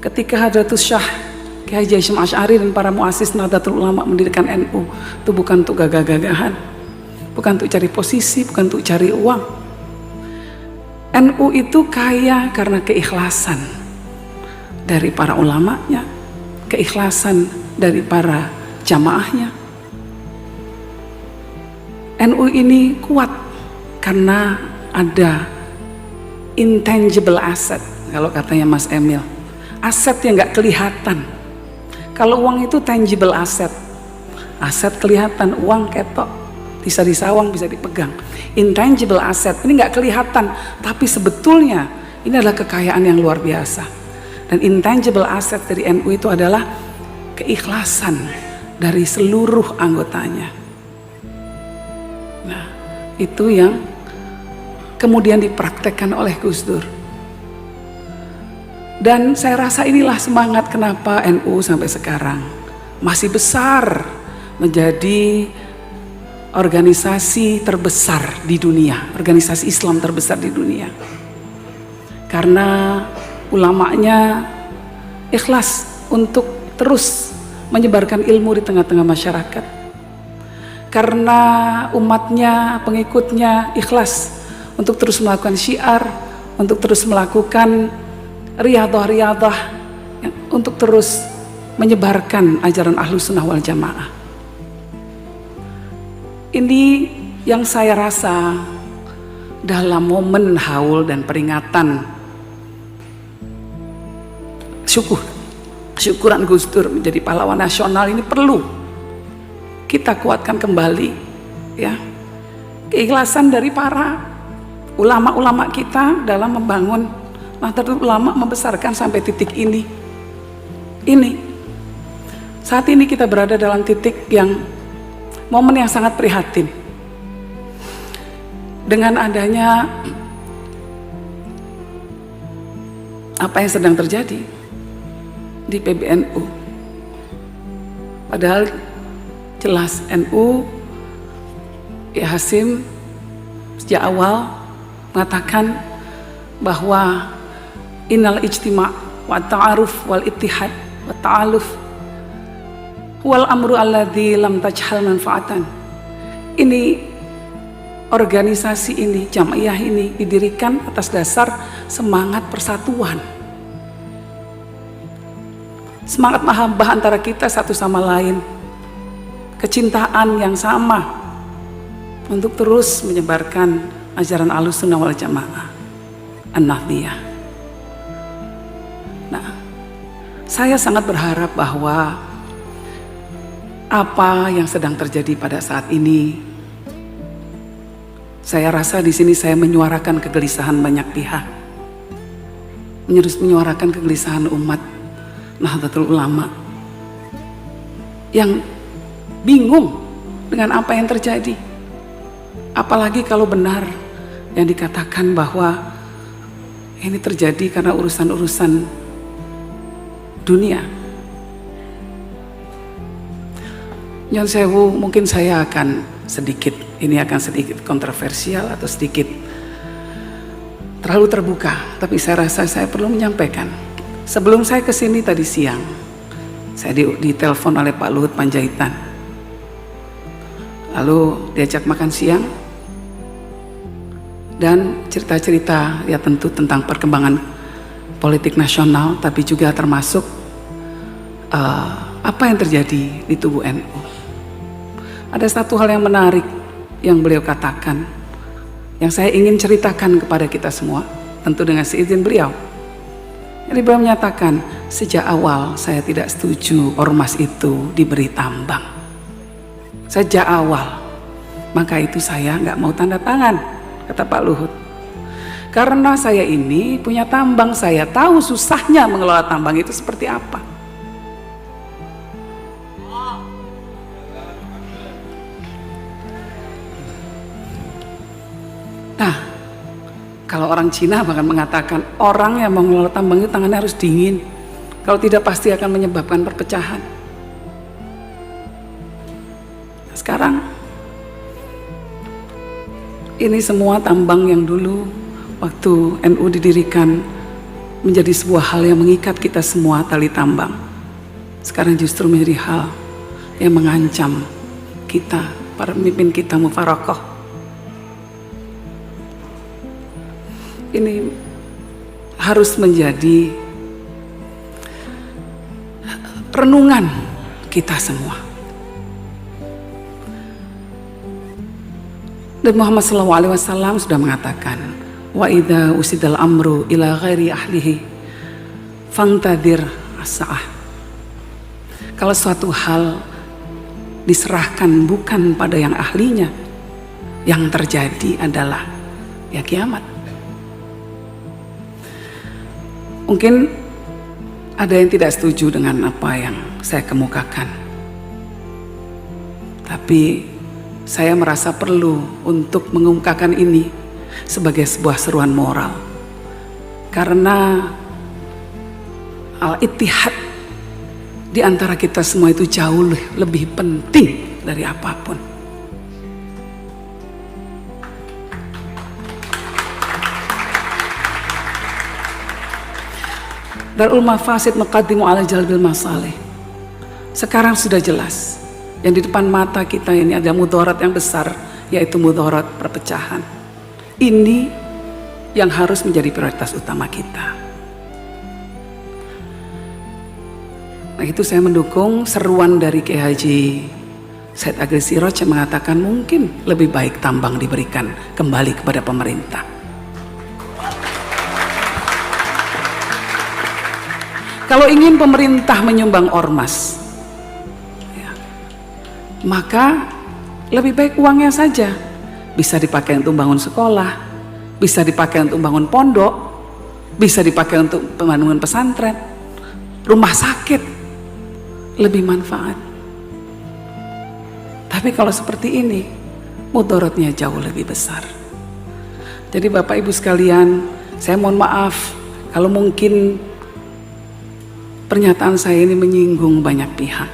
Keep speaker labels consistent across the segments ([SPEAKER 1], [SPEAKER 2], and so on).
[SPEAKER 1] Ketika Hadratus Syah Kiai Haji Hasyim Asy'ari dan para muassis Nahdlatul Ulama mendirikan NU, itu bukan untuk gagah-gagahan, bukan untuk cari posisi, bukan untuk cari uang. NU itu kaya karena keikhlasan dari para ulamanya, keikhlasan dari para jamaahnya. NU ini kuat karena ada intangible asset, kalau katanya Mas Emil, aset yang nggak kelihatan. Kalau uang itu tangible asset, aset kelihatan, uang ketok, bisa disawang, bisa dipegang. Intangible asset ini nggak kelihatan, tapi sebetulnya ini adalah kekayaan yang luar biasa. Dan intangible asset dari NU itu adalah keikhlasan dari seluruh anggotanya. Nah, itu yang kemudian dipraktekkan oleh Gus Dur. Dan saya rasa inilah semangat kenapa NU sampai sekarang masih besar, menjadi organisasi terbesar di dunia, organisasi Islam terbesar di dunia. Karena ulamanya ikhlas untuk terus menyebarkan ilmu di tengah-tengah masyarakat. Karena umatnya, pengikutnya ikhlas untuk terus melakukan syiar, untuk terus melakukan riyadhah-riyadhah, untuk terus menyebarkan ajaran Ahlus Sunnah wal Jamaah. Ini yang saya rasa dalam momen haul dan peringatan syukuran Gus Dur menjadi pahlawan nasional ini perlu kita kuatkan kembali, ya, keikhlasan dari para ulama-ulama kita dalam membangun Nahdlatul Ulama, membesarkan sampai titik ini. Saat ini kita berada dalam titik yang momen yang sangat prihatin. Dengan adanya apa yang sedang terjadi di PBNU. Padahal jelas NU, Kiai Hasyim sejak awal mengatakan bahwa innal ijtima' wa ta'aruf wal ittihad wa ta'aluf wal amru alladzi lam tajhal manfaatan. Ini organisasi ini, jamaiyah ini didirikan atas dasar semangat persatuan, semangat mahabbah antara kita satu sama lain, kecintaan yang sama untuk terus menyebarkan ajaran Ahlus Sunnah wal Jamaah, An-Nahdliyah. Nah, saya sangat berharap bahwa apa yang sedang terjadi pada saat ini, saya rasa di sini saya menyuarakan kegelisahan banyak pihak, menyuarakan kegelisahan umat Nahdlatul Ulama yang bingung dengan apa yang terjadi. Apalagi kalau benar yang dikatakan bahwa ini terjadi karena urusan-urusan dunia. Nyon sewu, mungkin saya akan sedikit kontroversial atau sedikit terlalu terbuka, tapi saya rasa saya perlu menyampaikan. Sebelum saya kesini tadi siang, saya ditelepon oleh Pak Luhut Panjaitan, lalu diajak makan siang dan cerita-cerita ya tentu tentang perkembangan politik nasional, tapi juga termasuk apa yang terjadi di tubuh NU. Ada satu hal yang menarik yang beliau katakan, yang saya ingin ceritakan kepada kita semua, tentu dengan seizin beliau. Jadi beliau menyatakan, sejak awal saya tidak setuju ormas itu diberi tambang. Sejak awal, maka itu saya nggak mau tanda tangan, kata Pak Luhut. Karena saya ini punya tambang, saya tahu susahnya mengelola tambang itu seperti apa. Nah, kalau orang Cina bahkan mengatakan orang yang mau mengelola tambang itu tangannya harus dingin. Kalau tidak pasti akan menyebabkan perpecahan. Sekarang ini semua tambang yang dulu waktu NU didirikan menjadi sebuah hal yang mengikat kita semua tali tambang. Sekarang justru menjadi hal yang mengancam kita, para pemimpin kita mufarokoh. Ini harus menjadi renungan kita semua. Dan Muhammad SAW sudah mengatakan, wa idza usidal amru ila ghairi ahlihi fangtadir as-sa'ah. Kalau suatu hal diserahkan bukan pada yang ahlinya, yang terjadi adalah ya kiamat. Mungkin ada yang tidak setuju dengan apa yang saya kemukakan, tapi saya merasa perlu untuk mengungkapkan ini sebagai sebuah seruan moral, karena al-ittihad di antara kita semua itu jauh lebih penting dari apapun. Darul mafasid muqaddimu ala jalbil masalih. Sekarang sudah jelas, yang di depan mata kita ini ada mudarat yang besar, yaitu mudarat perpecahan. Ini yang harus menjadi prioritas utama kita. Nah, itu saya mendukung seruan dari Kiai Haji Said Agil Siraj yang mengatakan mungkin lebih baik tambang diberikan kembali kepada pemerintah. Kalau ingin pemerintah menyumbang ormas, ya, maka lebih baik uangnya saja bisa dipakai untuk bangun sekolah, bisa dipakai untuk bangun pondok, bisa dipakai untuk pembangunan pesantren, rumah sakit, lebih manfaat. Tapi kalau seperti ini, mudaratnya jauh lebih besar. Jadi Bapak Ibu sekalian, saya mohon maaf kalau mungkin pernyataan saya ini menyinggung banyak pihak.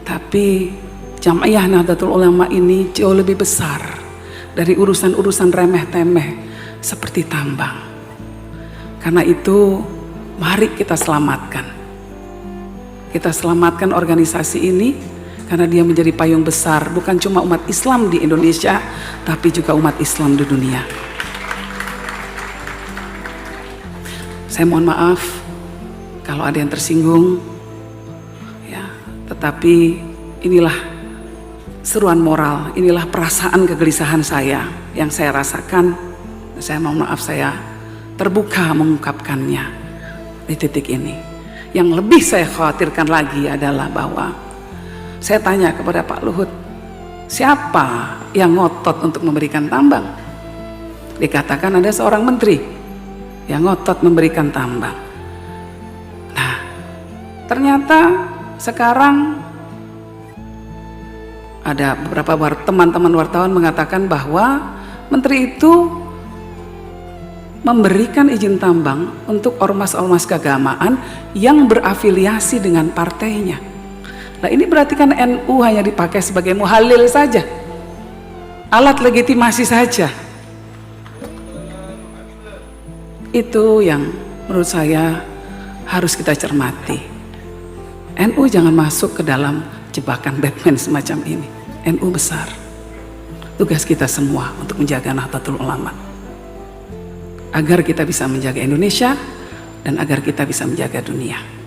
[SPEAKER 1] Tapi Jam'iyah Nahdlatul Ulama ini jauh lebih besar dari urusan-urusan remeh-temeh seperti tambang. Karena itu, mari kita selamatkan. Kita selamatkan organisasi ini karena dia menjadi payung besar bukan cuma umat Islam di Indonesia, tapi juga umat Islam di dunia. Saya mohon maaf kalau ada yang tersinggung, ya, tetapi inilah seruan moral, inilah perasaan kegelisahan saya yang saya rasakan. Saya mohon maaf, saya terbuka mengungkapkannya di titik ini. Yang lebih saya khawatirkan lagi adalah bahwa saya tanya kepada Pak Luhut, siapa yang ngotot untuk memberikan tambang? Dikatakan ada seorang menteri yang ngotot memberikan tambang. Nah, ternyata sekarang ada beberapa teman-teman wartawan mengatakan bahwa menteri itu memberikan izin tambang untuk ormas-ormas keagamaan yang berafiliasi dengan partainya. Nah, ini berarti kan NU hanya dipakai sebagai muhalil saja, alat legitimasi saja. Itu yang menurut saya harus kita cermati. NU jangan masuk ke dalam jebakan Batman semacam ini. NU besar. Tugas kita semua untuk menjaga Nahdlatul Ulama, agar kita bisa menjaga Indonesia dan agar kita bisa menjaga dunia.